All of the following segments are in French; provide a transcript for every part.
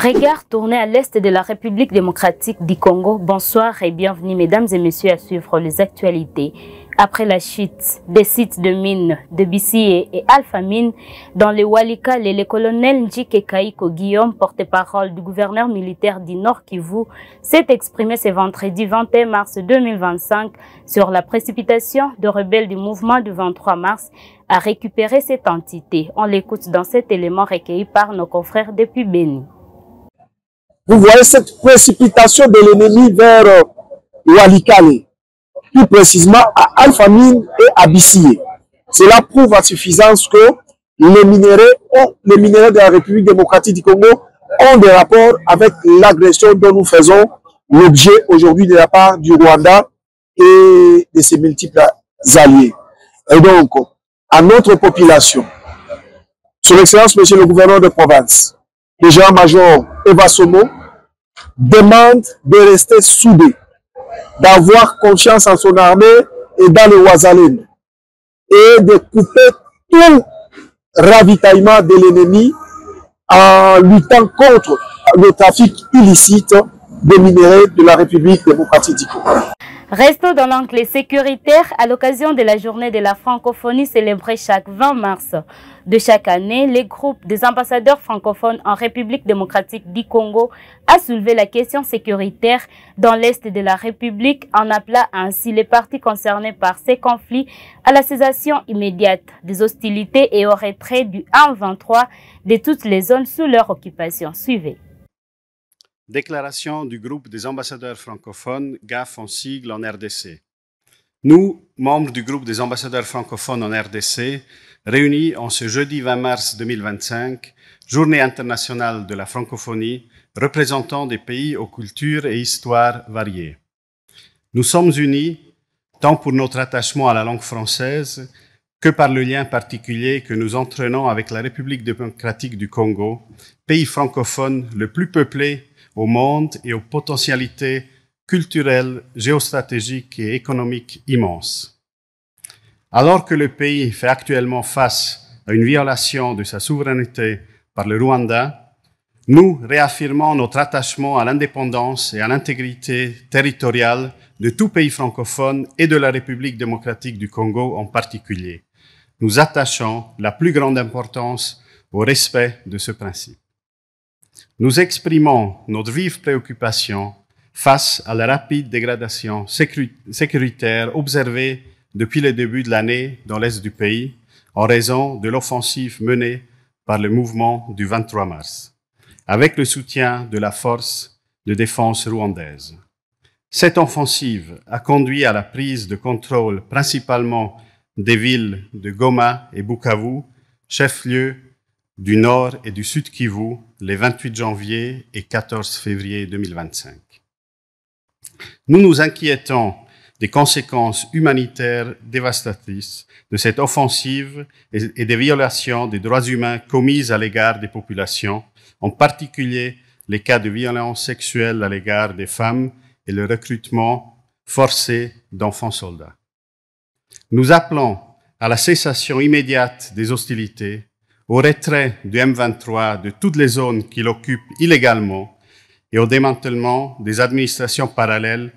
Regard tourné à l'est de la République démocratique du Congo. Bonsoir et bienvenue mesdames et messieurs à suivre les actualités. Après la chute des sites de mines de Bissié et Alpha Mine dans le Walikale, le colonel Njike Kaiko Guillaume, porte-parole du gouverneur militaire du Nord Kivu, s'est exprimé ce vendredi 21 mars 2025 sur la précipitation de rebelles du mouvement du 23 mars à récupérer cette entité. On l'écoute dans cet élément recueilli par nos confrères depuis Beni. Vous voyez cette précipitation de l'ennemi vers Walikale, plus précisément à Alpha Mine et à Bissié. Cela prouve à suffisance que les minéraux de la République démocratique du Congo ont des rapports avec l'agression dont nous faisons l'objet aujourd'hui de la part du Rwanda et de ses multiples alliés. Et donc, à notre population, Son Excellence, Monsieur le gouverneur de province, le général-major Eva Somo, demande de rester soudé, d'avoir confiance en son armée et dans le Ouazalène, et de couper tout ravitaillement de l'ennemi en luttant contre le trafic illicite des minéraux de la République démocratique du Congo. Restons dans l'angle sécuritaire à l'occasion de la journée de la francophonie célébrée chaque 20 mars de chaque année. Les groupes des ambassadeurs francophones en République démocratique du Congo a soulevé la question sécuritaire dans l'est de la République en appelant ainsi les parties concernées par ces conflits à la cessation immédiate des hostilités et au retrait du M23 de toutes les zones sous leur occupation. Suivez. Déclaration du groupe des ambassadeurs francophones, GAF en sigle en RDC. Nous, membres du groupe des ambassadeurs francophones en RDC, réunis en ce jeudi 20 mars 2025, journée internationale de la francophonie, représentant des pays aux cultures et histoires variées. Nous sommes unis tant pour notre attachement à la langue française que par le lien particulier que nous entraînons avec la République démocratique du Congo, pays francophone le plus peuplé au monde et aux potentialités culturelles, géostratégiques et économiques immenses. Alors que le pays fait actuellement face à une violation de sa souveraineté par le Rwanda, nous réaffirmons notre attachement à l'indépendance et à l'intégrité territoriale de tout pays francophone et de la République démocratique du Congo en particulier. Nous attachons la plus grande importance au respect de ce principe. Nous exprimons notre vive préoccupation face à la rapide dégradation sécuritaire observée depuis le début de l'année dans l'est du pays en raison de l'offensive menée par le mouvement du 23 mars, avec le soutien de la force de défense rwandaise. Cette offensive a conduit à la prise de contrôle principalement des villes de Goma et Bukavu, chef-lieu du Nord et du Sud Kivu, les 28 janvier et 14 février 2025. Nous nous inquiétons des conséquences humanitaires dévastatrices de cette offensive et des violations des droits humains commises à l'égard des populations, en particulier les cas de violences sexuelles à l'égard des femmes et le recrutement forcé d'enfants soldats. Nous appelons à la cessation immédiate des hostilités, au retrait du M23 de toutes les zones qu'il occupe illégalement et au démantèlement des administrations parallèles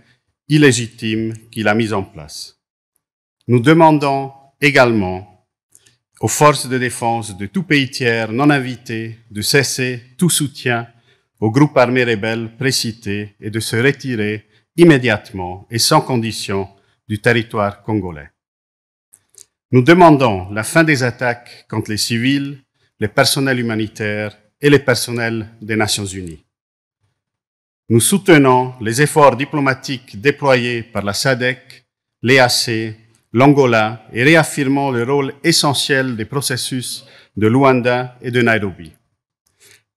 illégitimes qu'il a mises en place. Nous demandons également aux forces de défense de tout pays tiers non invités de cesser tout soutien aux groupes armés rebelles précités et de se retirer immédiatement et sans condition du territoire congolais. Nous demandons la fin des attaques contre les civils, les personnels humanitaires et les personnels des Nations Unies. Nous soutenons les efforts diplomatiques déployés par la SADC, l'EAC, l'Angola et réaffirmons le rôle essentiel des processus de Luanda et de Nairobi.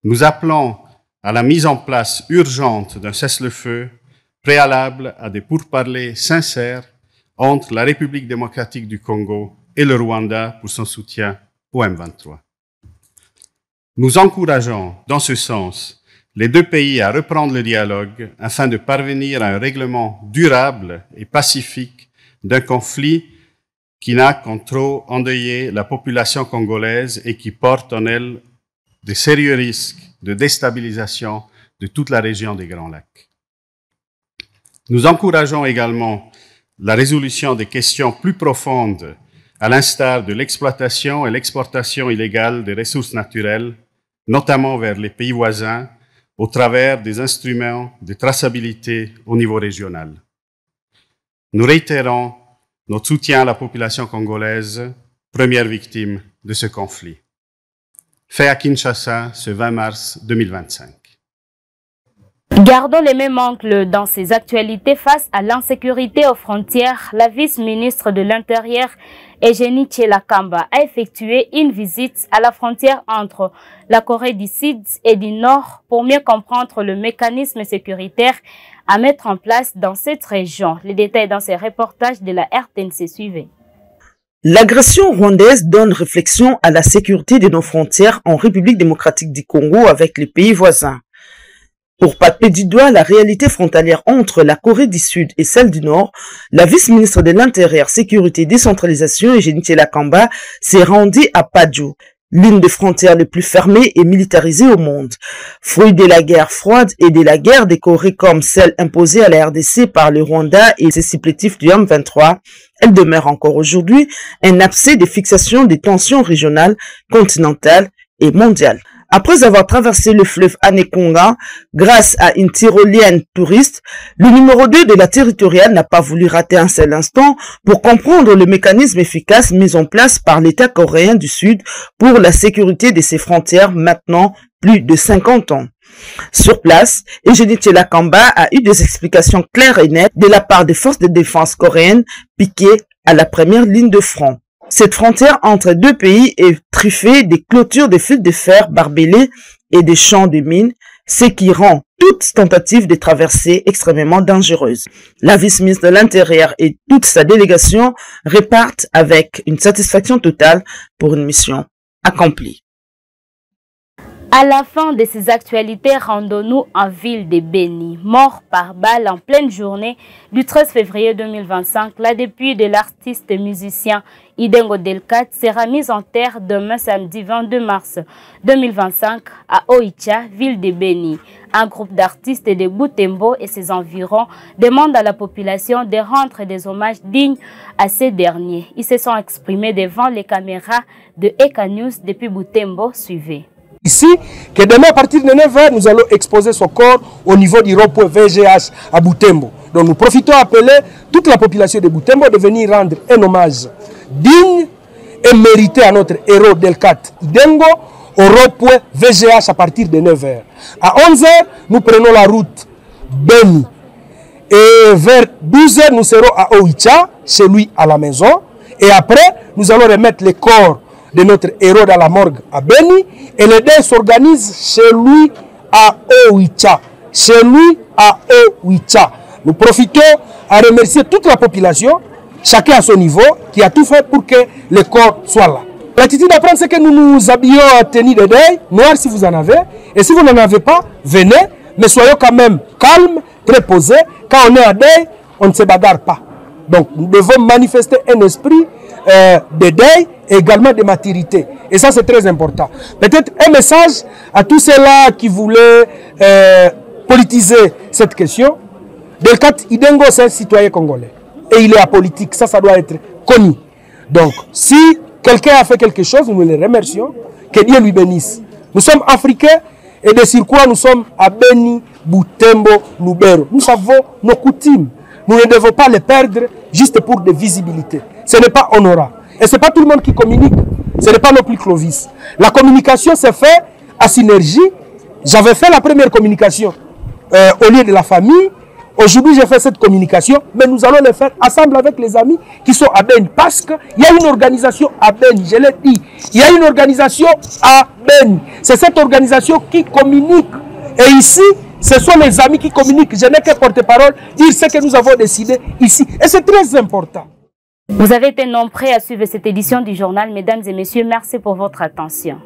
Nous appelons à la mise en place urgente d'un cessez-le-feu préalable à des pourparlers sincères entre la République démocratique du Congo et le Rwanda pour son soutien au M23. Nous encourageons, dans ce sens, les deux pays à reprendre le dialogue afin de parvenir à un règlement durable et pacifique d'un conflit qui n'a qu'en trop endeuillé la population congolaise et qui porte en elle de sérieux risques de déstabilisation de toute la région des Grands Lacs. Nous encourageons également la résolution des questions plus profondes, à l'instar de l'exploitation et l'exportation illégale des ressources naturelles, notamment vers les pays voisins, au travers des instruments de traçabilité au niveau régional. Nous réitérons notre soutien à la population congolaise, première victime de ce conflit. Fait à Kinshasa ce 20 mars 2025. Gardons les mêmes angles dans ces actualités face à l'insécurité aux frontières. La vice-ministre de l'Intérieur, Eugénie Tshilakamba, a effectué une visite à la frontière entre la Corée du Sud et du Nord pour mieux comprendre le mécanisme sécuritaire à mettre en place dans cette région. Les détails dans ces reportages de la RTNC suivent. L'agression rwandaise donne réflexion à la sécurité de nos frontières en République démocratique du Congo avec les pays voisins. Pour palper du doigt la réalité frontalière entre la Corée du Sud et celle du Nord, la vice-ministre de l'Intérieur, Sécurité et Décentralisation, Eugénie Tshilakamba, s'est rendue à Padjo, l'une des frontières les plus fermées et militarisées au monde. Fruit de la guerre froide et de la guerre des Corées comme celle imposée à la RDC par le Rwanda et ses supplétifs du M23, elle demeure encore aujourd'hui un abcès de fixation des tensions régionales, continentales et mondiales. Après avoir traversé le fleuve Anekonga grâce à une tyrolienne touriste, le numéro 2 de la territoriale n'a pas voulu rater un seul instant pour comprendre le mécanisme efficace mis en place par l'État coréen du Sud pour la sécurité de ses frontières maintenant plus de 50 ans. Sur place, Eugénie Tshilakamba a eu des explications claires et nettes de la part des forces de défense coréennes piquées à la première ligne de front. Cette frontière entre deux pays est truffée des clôtures de fils de fer barbelés et des champs de mines, ce qui rend toute tentative de traversée extrêmement dangereuse. La vice-ministre de l'Intérieur et toute sa délégation repartent avec une satisfaction totale pour une mission accomplie. À la fin de ces actualités, rendons-nous en ville de Beni. Mort par balle en pleine journée du 13 février 2025, la dépouille de l'artiste et musicien Idengo Delcat sera mise en terre demain samedi 22 mars 2025 à Oicha, ville de Beni. Un groupe d'artistes de Butembo et ses environs demande à la population de rendre des hommages dignes à ces derniers. Ils se sont exprimés devant les caméras de Eka News depuis Butembo. Suivez. Ici, que demain à partir de 9h, nous allons exposer son corps au niveau du rond-point VGH à Butembo. Donc nous profitons à appeler toute la population de Butembo de venir rendre un hommage digne et mérité à notre héros Delcat Idengo au rond-point VGH à partir de 9h. À 11h, nous prenons la route Beni. Et vers 12h, nous serons à Oicha, chez lui à la maison. Et après, nous allons remettre les corps de notre héros dans la morgue à Beni et le deuil s'organise chez lui à Oicha. Chez lui à Oicha. Nous profitons à remercier toute la population, chacun à son niveau, qui a tout fait pour que le corps soit là. L'attitude à prendre, c'est que nous nous habillons en tenue de deuil, noir si vous en avez, et si vous n'en avez pas, venez, mais soyons quand même calmes, très posés. Quand on est à deuil, on ne se bagarre pas. Donc nous devons manifester un esprit de deuil et également de maturité. Et ça, c'est très important. Peut-être un message à tous ceux-là qui voulaient politiser cette question. Delcat Idengo, c'est un citoyen congolais. Et il est apolitique. Ça doit être connu. Donc, si quelqu'un a fait quelque chose, nous le remercions. Que Dieu lui bénisse. Nous sommes africains et de surcroît, nous sommes à Beni, Butembo, Lubero. Nous savons nos coutumes. Nous ne devons pas les perdre juste pour des visibilités. Ce n'est pas honorable. Et ce n'est pas tout le monde qui communique. Ce n'est pas non plus Clovis. La communication s'est faite à synergie. J'avais fait la première communication au lieu de la famille. Aujourd'hui, j'ai fait cette communication, mais nous allons le faire ensemble avec les amis qui sont à Beni. Parce qu'il y a une organisation à Beni, je l'ai dit. Il y a une organisation à Beni. C'est cette organisation qui communique. Et ici, ce sont les amis qui communiquent. Je n'ai que porte-parole, dire ce que nous avons décidé ici. Et c'est très important. Vous avez été nombreux à suivre cette édition du journal. Mesdames et messieurs, merci pour votre attention.